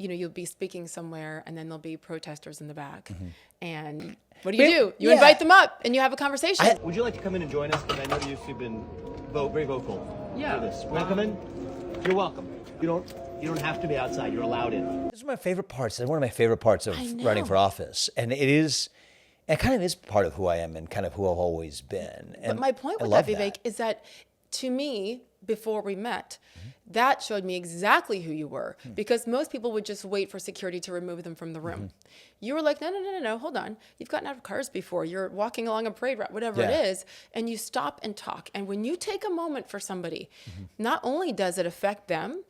you'll be speaking somewhere and then there'll be protesters in the back. Mm-hmm. And what do? You invite them up and you have a conversation. Would you like to come in and join us? Because I know you've been very vocal for this. Want to come in? You're welcome. You don't have to be outside. You're allowed in. This is my favorite parts. It's one of my favorite parts of running for office. And it kind of is part of who I am and kind of who I've always been. And but my point with that, Vivek, is that to me, before we met, that showed me exactly who you were, because most people would just wait for security to remove them from the room. You were like, no, hold on. You've gotten out of cars before. You're walking along a parade route, whatever it is, and you stop and talk. And when you take a moment for somebody, not only does it affect them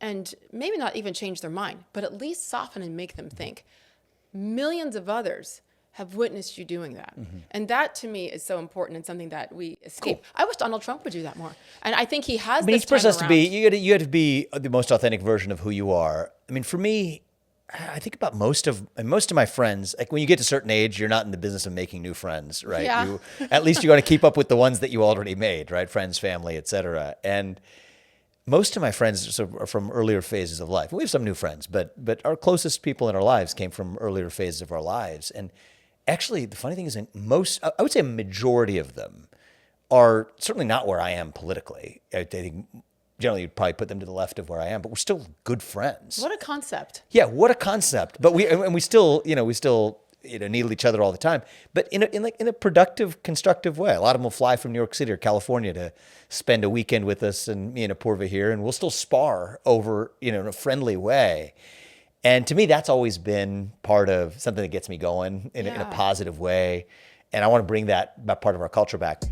and maybe not even change their mind, but at least soften and make them think. Millions of others have witnessed you doing that. And that to me is so important and something that we escape. Cool. I wish Donald Trump would do that more. And I think he has this each person has time to around. you have to be the most authentic version of who you are. I mean, for me, I think about most of my friends, like when you get to a certain age, you're not in the business of making new friends, right? Yeah. At least you're going to keep up with the ones that you already made, right? Friends, family, et cetera. And most of my friends are from earlier phases of life. We have some new friends, but our closest people in our lives came from earlier phases of our lives. And actually, the funny thing is, I would say a majority of them are certainly not where I am politically. I think generally you'd probably put them to the left of where I am, but we're still good friends. What a concept. Yeah, what a concept. But we still needle each other all the time, but in a productive, constructive way. A lot of them will fly from New York City or California to spend a weekend with us, and me and Apurva here, and we'll still spar over, in a friendly way. And to me, that's always been part of something that gets me going in a positive way. And I want to bring that part of our culture back.